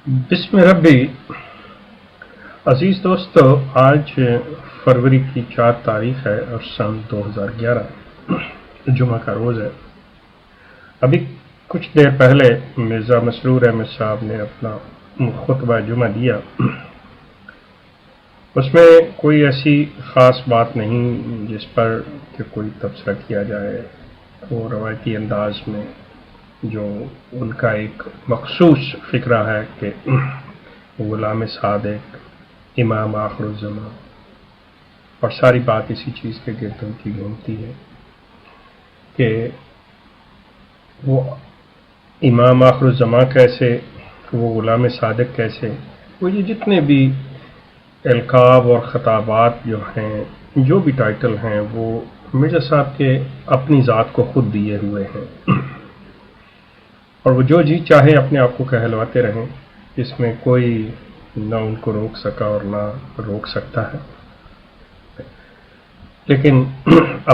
بسم ربی عزیز دوستو، آج فروری کی 4 تاریخ ہے اور سن 2011 جمعہ کا روز ہے۔ ابھی کچھ دیر پہلے مرزا مسرور احمد صاحب نے اپنا خطبہ جمعہ دیا۔ اس میں کوئی ایسی خاص بات نہیں جس پر کہ کوئی تبصرہ کیا جائے۔ وہ روایتی انداز میں جو ان کا ایک مخصوص فکرہ ہے کہ غلام صادق، امام آخر الزمان، اور ساری بات اسی چیز کے گرد ان کی گھومتی ہے کہ وہ امام آخر الزمان کیسے، وہ غلام صادق کیسے، وہ یہ جتنے بھی القاب اور خطابات جو ہیں، جو بھی ٹائٹل ہیں، وہ مرزا صاحب کے اپنی ذات کو خود دیے ہوئے ہیں، اور وہ جو جی چاہے اپنے آپ کو کہلواتے رہیں۔ اس میں کوئی نہ ان کو روک سکا اور نہ روک سکتا ہے، لیکن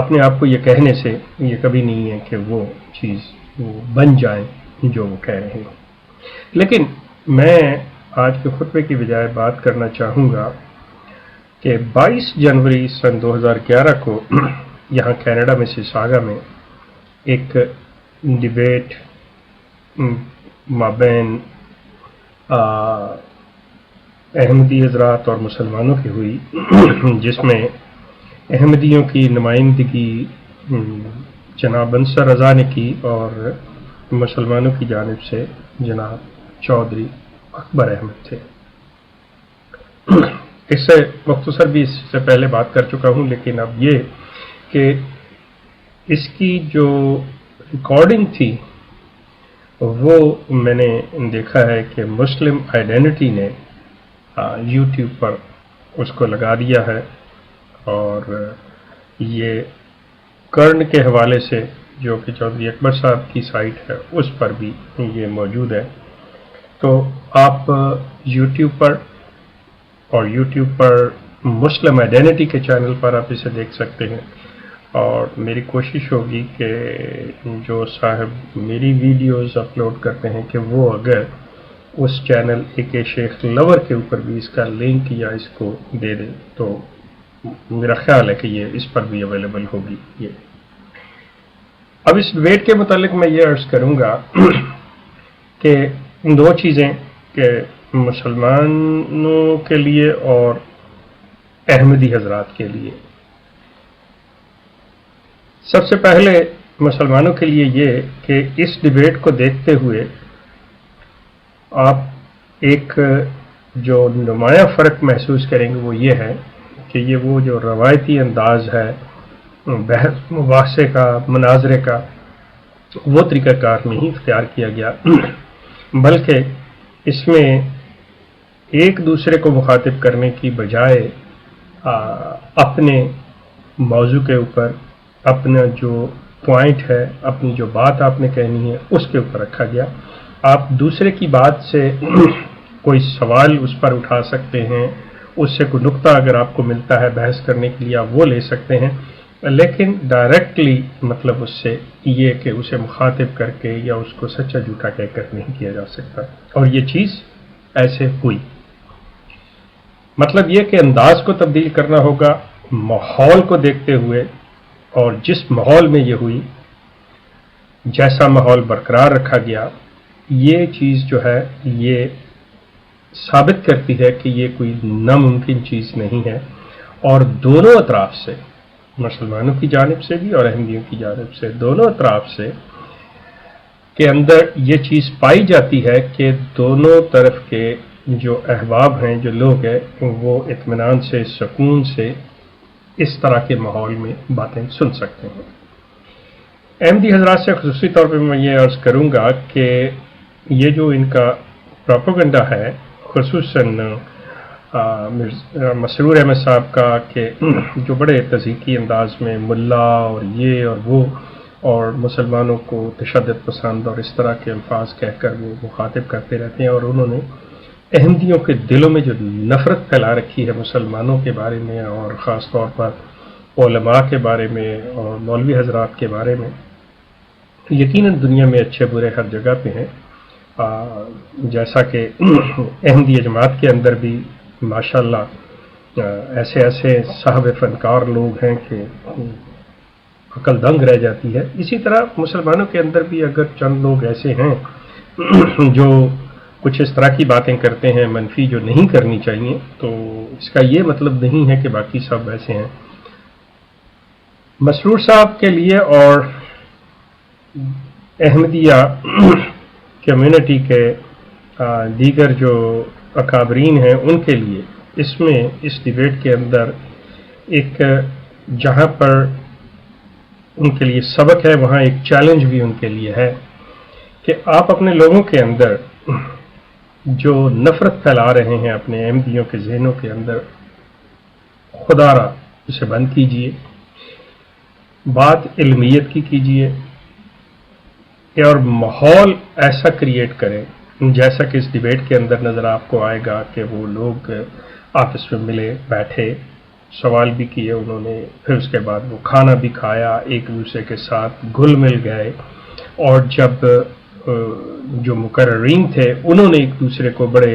اپنے آپ کو یہ کہنے سے یہ کبھی نہیں ہے کہ وہ چیز وہ بن جائیں جو وہ کہہ رہے ہیں۔ لیکن میں آج کے خطبے کی بجائے بات کرنا چاہوں گا کہ 22 جنوری سن 2011 کو یہاں کینیڈا میں سساگا میں ایک ڈیبیٹ مابین احمدی حضرات اور مسلمانوں کی ہوئی، جس میں احمدیوں کی نمائندگی جناب انصر رضا نے کی اور مسلمانوں کی جانب سے جناب چودھری اکبر احمد تھے۔ اس سے مختصر بھی اس سے پہلے بات کر چکا ہوں، لیکن اب یہ کہ اس کی جو ریکارڈنگ تھی وہ میں نے دیکھا ہے کہ مسلم آئیڈینٹی نے یوٹیوب پر اس کو لگا دیا ہے، اور یہ کرن کے حوالے سے جو کہ چودھری اکبر صاحب کی سائٹ ہے اس پر بھی یہ موجود ہے۔ تو آپ یوٹیوب پر اور یوٹیوب پر مسلم آئیڈینٹی کے چینل پر آپ اسے دیکھ سکتے ہیں، اور میری کوشش ہوگی کہ جو صاحب میری ویڈیوز اپلوڈ کرتے ہیں کہ وہ اگر اس چینل اے شیخ لور کے اوپر بھی اس کا لنک یا اس کو دے دیں تو میرا خیال ہے کہ یہ اس پر بھی اویلیبل ہوگی۔ یہ اب اس ڈیبیٹ کے متعلق میں یہ عرض کروں گا کہ دو چیزیں کہ مسلمانوں کے لیے اور احمدی حضرات کے لیے۔ سب سے پہلے مسلمانوں کے لیے یہ کہ اس ڈیبیٹ کو دیکھتے ہوئے آپ ایک جو نمایاں فرق محسوس کریں گے وہ یہ ہے کہ یہ وہ جو روایتی انداز ہے بحث مباحثے کا، مناظرے کا، وہ طریقہ کار نہیں اختیار کیا گیا، بلکہ اس میں ایک دوسرے کو مخاطب کرنے کی بجائے اپنے موضوع کے اوپر اپنا جو پوائنٹ ہے، اپنی جو بات آپ نے کہنی ہے اس کے اوپر رکھا گیا۔ آپ دوسرے کی بات سے کوئی سوال اس پر اٹھا سکتے ہیں، اس سے کوئی نقطہ اگر آپ کو ملتا ہے بحث کرنے کے لیے آپ وہ لے سکتے ہیں، لیکن ڈائریکٹلی مطلب اس سے یہ کہ اسے مخاطب کر کے یا اس کو سچا جھوٹا کہہ کر نہیں کیا جا سکتا، اور یہ چیز ایسے ہوئی۔ مطلب یہ کہ انداز کو تبدیل کرنا ہوگا ماحول کو دیکھتے ہوئے، اور جس ماحول میں یہ ہوئی، جیسا ماحول برقرار رکھا گیا، یہ چیز جو ہے یہ ثابت کرتی ہے کہ یہ کوئی ناممکن چیز نہیں ہے، اور دونوں اطراف سے، مسلمانوں کی جانب سے بھی اور احمدیوں کی جانب سے، دونوں اطراف سے کے اندر یہ چیز پائی جاتی ہے کہ دونوں طرف کے جو احباب ہیں، جو لوگ ہیں، وہ اطمینان سے، سکون سے اس طرح کے ماحول میں باتیں سن سکتے ہیں۔ احمدی حضرات سے خصوصی طور پہ میں یہ عرض کروں گا کہ یہ جو ان کا پروپیگنڈا ہے، خصوصاً مسرور احمد صاحب کا، کہ جو بڑے تضحیکی انداز میں ملا اور یہ اور وہ اور مسلمانوں کو تشدد پسند اور اس طرح کے الفاظ کہہ کر وہ مخاطب کرتے رہتے ہیں، اور انہوں نے احمدیوں کے دلوں میں جو نفرت پھیلا رکھی ہے مسلمانوں کے بارے میں، اور خاص طور پر علماء کے بارے میں اور مولوی حضرات کے بارے میں، یقیناً دنیا میں اچھے برے ہر جگہ پہ ہیں، جیسا کہ احمدیہ جماعت کے اندر بھی ماشاءاللہ ایسے ایسے صاحب فنکار لوگ ہیں کہ عقل دنگ رہ جاتی ہے، اسی طرح مسلمانوں کے اندر بھی اگر چند لوگ ایسے ہیں جو کچھ اس طرح کی باتیں کرتے ہیں منفی جو نہیں کرنی چاہیے، تو اس کا یہ مطلب نہیں ہے کہ باقی سب ایسے ہیں۔ مسرور صاحب کے لیے اور احمدیہ کمیونٹی کے دیگر جو اکابرین ہیں ان کے لیے اس میں اس ڈیبیٹ کے اندر ایک جہاں پر ان کے لیے سبق ہے وہاں ایک چیلنج بھی ان کے لیے ہے کہ آپ اپنے لوگوں کے اندر جو نفرت پھیلا رہے ہیں اپنے احمدیوں کے ذہنوں کے اندر، خدا را اسے بند کیجئے، بات علمیت کی کیجئے اور ماحول ایسا کریٹ کریں جیسا کہ اس ڈیبیٹ کے اندر نظر آپ کو آئے گا کہ وہ لوگ آپس میں ملے بیٹھے، سوال بھی کیے انہوں نے، پھر اس کے بعد وہ کھانا بھی کھایا، ایک دوسرے کے ساتھ گھل مل گئے، اور جب جو مقررین تھے انہوں نے ایک دوسرے کو بڑے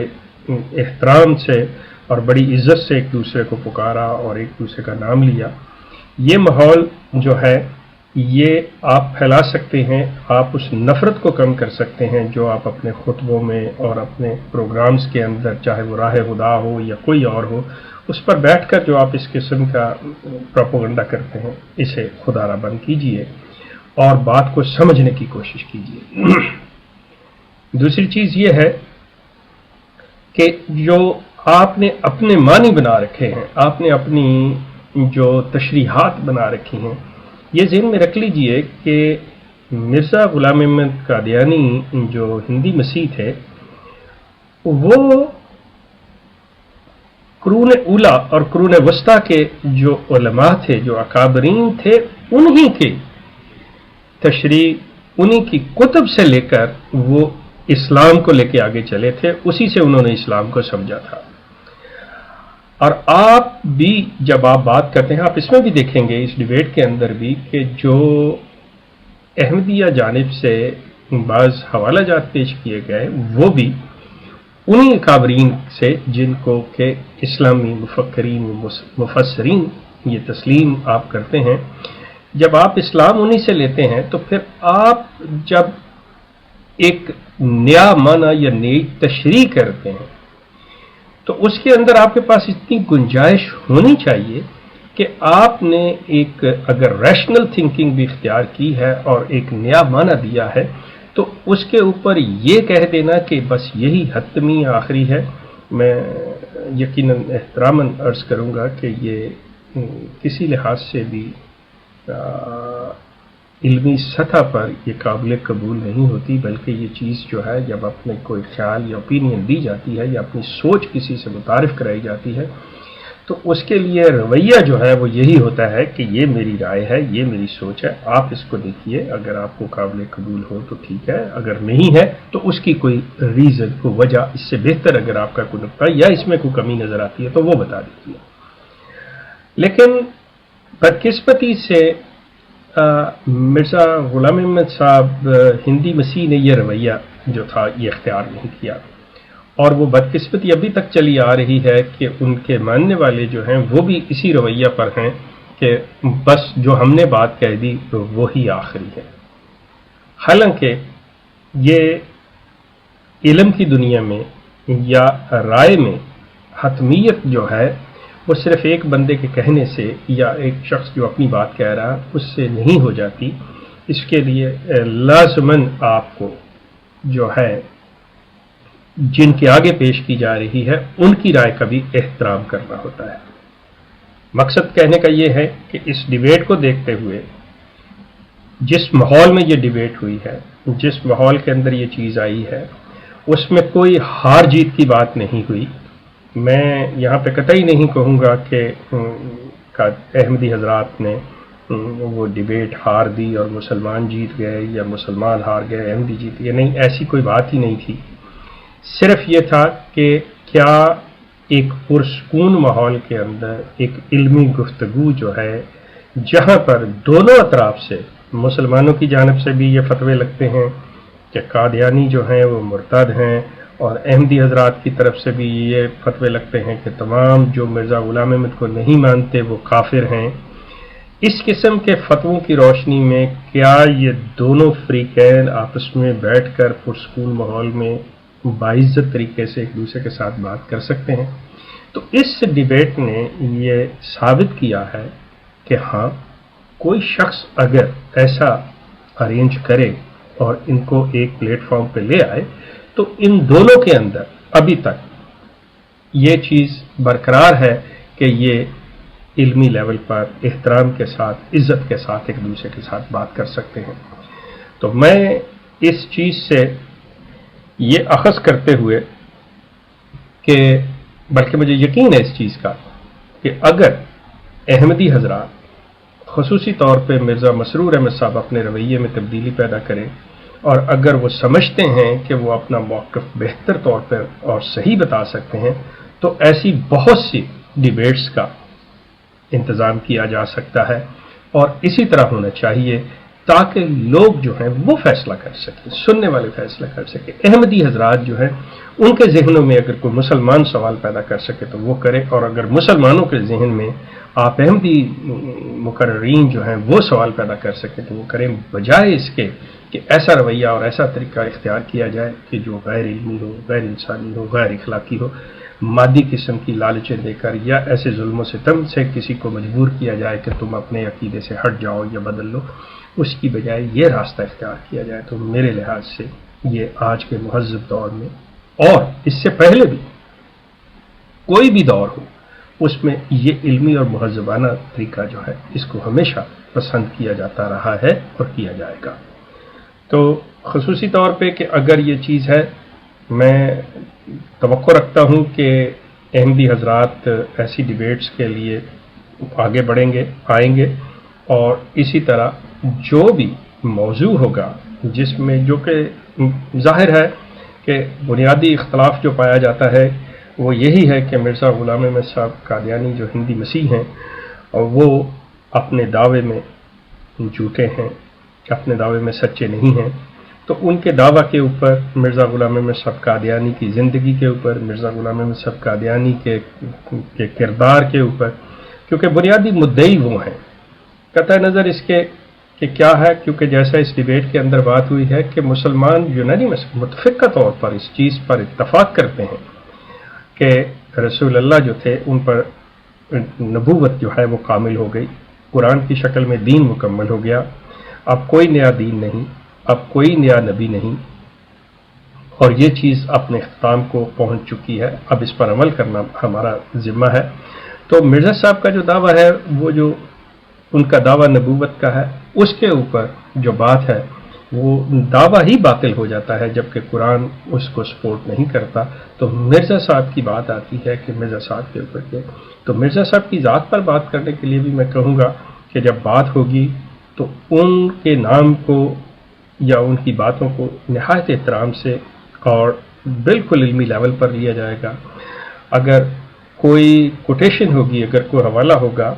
احترام سے اور بڑی عزت سے ایک دوسرے کو پکارا اور ایک دوسرے کا نام لیا۔ یہ ماحول جو ہے یہ آپ پھیلا سکتے ہیں، آپ اس نفرت کو کم کر سکتے ہیں جو آپ اپنے خطبوں میں اور اپنے پروگرامز کے اندر، چاہے وہ راہ خدا ہو یا کوئی اور ہو، اس پر بیٹھ کر جو آپ اس قسم کا پروپیگنڈا کرتے ہیں، اسے خدا را بند کیجئے اور بات کو سمجھنے کی کوشش کیجئے۔ دوسری چیز یہ ہے کہ جو آپ نے اپنے معنی بنا رکھے ہیں، آپ نے اپنی جو تشریحات بنا رکھی ہیں، یہ ذہن میں رکھ لیجئے کہ مرزا غلام احمد قادیانی جو ہندی مسیح تھے، وہ قرون اولا اور قرون وسطیٰ کے جو علماء تھے، جو اکابرین تھے، انہی کے تشریح، انہی کی کتب سے لے کر وہ اسلام کو لے کے آگے چلے تھے، اسی سے انہوں نے اسلام کو سمجھا تھا۔ اور آپ بھی جب آپ بات کرتے ہیں، آپ اس میں بھی دیکھیں گے اس ڈیبیٹ کے اندر بھی کہ جو احمدیہ جانب سے بعض حوالہ جات پیش کیے گئے وہ بھی انہی اکابرین سے جن کو کہ اسلامی مفکرین مفسرین یہ تسلیم آپ کرتے ہیں۔ جب آپ اسلام انہی سے لیتے ہیں تو پھر آپ جب ایک نیا معنی یا نئی تشریح کرتے ہیں تو اس کے اندر آپ کے پاس اتنی گنجائش ہونی چاہیے کہ آپ نے ایک اگر ریشنل تھنکنگ بھی اختیار کی ہے اور ایک نیا معنی دیا ہے تو اس کے اوپر یہ کہہ دینا کہ بس یہی حتمی آخری ہے، میں یقیناً احتراماً عرض کروں گا کہ یہ کسی لحاظ سے بھی علمی سطح پر یہ قابل قبول نہیں ہوتی، بلکہ یہ چیز جو ہے جب اپنے کوئی خیال یا اوپینین دی جاتی ہے یا اپنی سوچ کسی سے متعارف کرائی جاتی ہے تو اس کے لیے رویہ جو ہے وہ یہی ہوتا ہے کہ یہ میری رائے ہے، یہ میری سوچ ہے، آپ اس کو دیکھیے، اگر آپ کو قابل قبول ہو تو ٹھیک ہے، اگر نہیں ہے تو اس کی کوئی ریزن، کوئی وجہ، اس سے بہتر اگر آپ کا کوئی نقطہ یا اس میں کوئی کمی نظر آتی ہے تو وہ بتا دیجیے۔ لیکن بدقسمتی سے مرزا غلام احمد صاحب ہندی مسیح نے یہ رویہ جو تھا یہ اختیار نہیں کیا، اور وہ بدقسمتی ابھی تک چلی آ رہی ہے کہ ان کے ماننے والے جو ہیں وہ بھی اسی رویہ پر ہیں کہ بس جو ہم نے بات کہہ دی تو وہی آخری ہے۔ حالانکہ یہ علم کی دنیا میں یا رائے میں حتمیت جو ہے وہ صرف ایک بندے کے کہنے سے یا ایک شخص جو اپنی بات کہہ رہا اس سے نہیں ہو جاتی، اس کے لیے لازماً آپ کو جو ہے جن کے آگے پیش کی جا رہی ہے ان کی رائے کا بھی احترام کرنا ہوتا ہے۔ مقصد کہنے کا یہ ہے کہ اس ڈیبیٹ کو دیکھتے ہوئے جس ماحول میں یہ ڈیبیٹ ہوئی ہے، جس ماحول کے اندر یہ چیز آئی ہے، اس میں کوئی ہار جیت کی بات نہیں ہوئی۔ میں یہاں پہ قطعی نہیں کہوں گا کہ احمدی حضرات نے وہ ڈیبیٹ ہار دی اور مسلمان جیت گئے یا مسلمان ہار گئے احمدی جیت گئے، نہیں، ایسی کوئی بات ہی نہیں تھی۔ صرف یہ تھا کہ کیا ایک پرسکون ماحول کے اندر ایک علمی گفتگو جو ہے جہاں پر دونوں اطراف سے مسلمانوں کی جانب سے بھی یہ فتوے لگتے ہیں کہ قادیانی جو ہیں وہ مرتد ہیں، اور احمدی حضرات کی طرف سے بھی یہ فتوے لگتے ہیں کہ تمام جو مرزا غلام احمد کو نہیں مانتے وہ کافر ہیں۔ اس قسم کے فتووں کی روشنی میں کیا یہ دونوں فریقین آپس میں بیٹھ کر پرسکون ماحول میں باعزت طریقے سے ایک دوسرے کے ساتھ بات کر سکتے ہیں؟ تو اس ڈیبیٹ نے یہ ثابت کیا ہے کہ ہاں، کوئی شخص اگر ایسا ارینج کرے اور ان کو ایک پلیٹ فارم پہ لے آئے تو ان دونوں کے اندر ابھی تک یہ چیز برقرار ہے کہ یہ علمی لیول پر احترام کے ساتھ، عزت کے ساتھ ایک دوسرے کے ساتھ بات کر سکتے ہیں۔ تو میں اس چیز سے یہ اخذ کرتے ہوئے کہ بلکہ مجھے یقین ہے اس چیز کا کہ اگر احمدی حضرات خصوصی طور پہ مرزا مسرور احمد صاحب اپنے رویے میں تبدیلی پیدا کریں، اور اگر وہ سمجھتے ہیں کہ وہ اپنا موقف بہتر طور پر اور صحیح بتا سکتے ہیں، تو ایسی بہت سی ڈیبیٹس کا انتظام کیا جا سکتا ہے، اور اسی طرح ہونا چاہیے تاکہ لوگ جو ہیں وہ فیصلہ کر سکیں، سننے والے فیصلہ کر سکیں۔ احمدی حضرات جو ہیں ان کے ذہنوں میں اگر کوئی مسلمان سوال پیدا کر سکے تو وہ کرے، اور اگر مسلمانوں کے ذہن میں آپ احمدی مقررین جو ہیں وہ سوال پیدا کر سکیں تو وہ کریں، بجائے اس کے کہ ایسا رویہ اور ایسا طریقہ اختیار کیا جائے کہ جو غیر علمی ہو، غیر انسانی ہو، غیر اخلاقی ہو، مادی قسم کی لالچیں دے کر یا ایسے ظلم و ستم سے کسی کو مجبور کیا جائے کہ تم اپنے عقیدے سے ہٹ جاؤ یا بدل لو، اس کی بجائے یہ راستہ اختیار کیا جائے تو میرے لحاظ سے یہ آج کے مہذب دور میں اور اس سے پہلے بھی کوئی بھی دور ہو اس میں یہ علمی اور مہذبانہ طریقہ جو ہے اس کو ہمیشہ پسند کیا جاتا رہا ہے اور کیا جائے گا۔ تو خصوصی طور پہ کہ اگر یہ چیز ہے، میں توقع رکھتا ہوں کہ احمدی حضرات ایسی ڈیبیٹس کے لیے آگے بڑھیں گے، آئیں گے، اور اسی طرح جو بھی موضوع ہوگا جس میں جو کہ ظاہر ہے کہ بنیادی اختلاف جو پایا جاتا ہے وہ یہی ہے کہ مرزا غلام احمد صاحب قادیانی جو ہندی مسیح ہیں اور وہ اپنے دعوے میں جھوٹے ہیں، اپنے دعوے میں سچے نہیں ہیں، تو ان کے دعویٰ کے اوپر مرزا غلام احمد صاحب قادیانی کی زندگی کے اوپر، مرزا غلام احمد صاحب قادیانی کے کردار کے اوپر، کیونکہ بنیادی مدعی وہ ہیں، قطع نظر اس کے کہ کیا ہے، کیونکہ جیسا اس ڈیبیٹ کے اندر بات ہوئی ہے کہ مسلمان یونانیمس متفقہ طور پر اس چیز پر اتفاق کرتے ہیں کہ رسول اللہ جو تھے ان پر نبوت جو ہے وہ کامل ہو گئی، قرآن کی شکل میں دین مکمل ہو گیا، اب کوئی نیا دین نہیں، اب کوئی نیا نبی نہیں، اور یہ چیز اپنے اختتام کو پہنچ چکی ہے، اب اس پر عمل کرنا ہمارا ذمہ ہے۔ تو مرزا صاحب کا جو دعویٰ ہے وہ جو ان کا دعویٰ نبوت کا ہے، اس کے اوپر جو بات ہے وہ دعویٰ ہی باطل ہو جاتا ہے جبکہ قرآن اس کو سپورٹ نہیں کرتا۔ تو مرزا صاحب کی بات آتی ہے کہ مرزا صاحب کے اوپر کے، تو مرزا صاحب کی ذات پر بات کرنے کے لیے بھی میں کہوں گا کہ جب بات ہوگی تو ان کے نام کو یا ان کی باتوں کو نہایت احترام سے اور بالکل علمی لیول پر لیا جائے گا۔ اگر کوئی کوٹیشن ہوگی، اگر کوئی حوالہ ہوگا،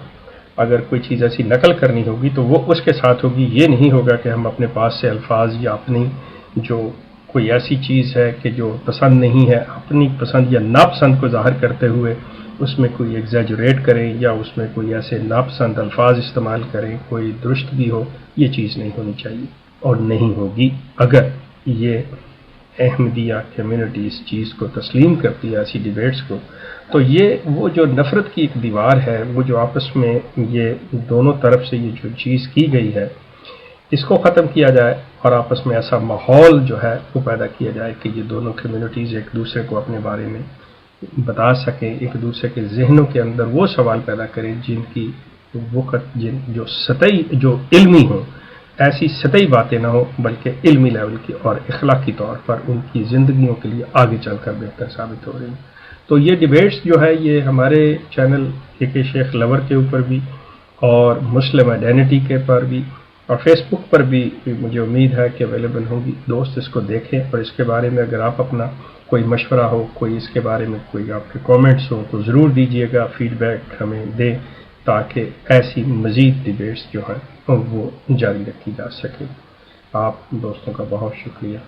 اگر کوئی چیز ایسی نقل کرنی ہوگی تو وہ اس کے ساتھ ہوگی، یہ نہیں ہوگا کہ ہم اپنے پاس سے الفاظ یا اپنی جو کوئی ایسی چیز ہے کہ جو پسند نہیں ہے، اپنی پسند یا ناپسند کو ظاہر کرتے ہوئے اس میں کوئی ایگزیجریٹ کریں یا اس میں کوئی ایسے ناپسند الفاظ استعمال کریں، کوئی درست بھی ہو، یہ چیز نہیں ہونی چاہیے اور نہیں ہوگی۔ اگر یہ احمدیہ کمیونٹی اس چیز کو تسلیم کرتی ہے، ایسی ڈیبیٹس کو، تو یہ وہ جو نفرت کی ایک دیوار ہے، وہ جو آپس میں یہ دونوں طرف سے یہ جو چیز کی گئی ہے، اس کو ختم کیا جائے اور آپس میں ایسا ماحول جو ہے وہ پیدا کیا جائے کہ یہ دونوں کمیونٹیز ایک دوسرے کو اپنے بارے میں بتا سکیں، ایک دوسرے کے ذہنوں کے اندر وہ سوال پیدا کریں جن کی وقت جو سطحی جو علمی ہوں، ایسی سطحی باتیں نہ ہو بلکہ علمی لیول کی اور اخلاقی طور پر ان کی زندگیوں کے لیے آگے چل کر بہتر ثابت ہو رہی ہیں۔ تو یہ ڈیبیٹس جو ہے یہ ہمارے چینل کے شیخ لور کے اوپر بھی اور مسلم آئیڈینٹی کے پر بھی اور فیس بک پر بھی مجھے امید ہے کہ اویلیبل ہوں گی۔ دوست اس کو دیکھیں اور اس کے بارے میں اگر آپ اپنا کوئی مشورہ ہو، کوئی اس کے بارے میں کوئی آپ کے کامنٹس ہو تو ضرور دیجیے گا، فیڈ بیک ہمیں دیں تاکہ ایسی مزید ڈیبیٹس جو ہیں وہ جاری رکھی جا سکے۔ آپ دوستوں کا بہت شکریہ۔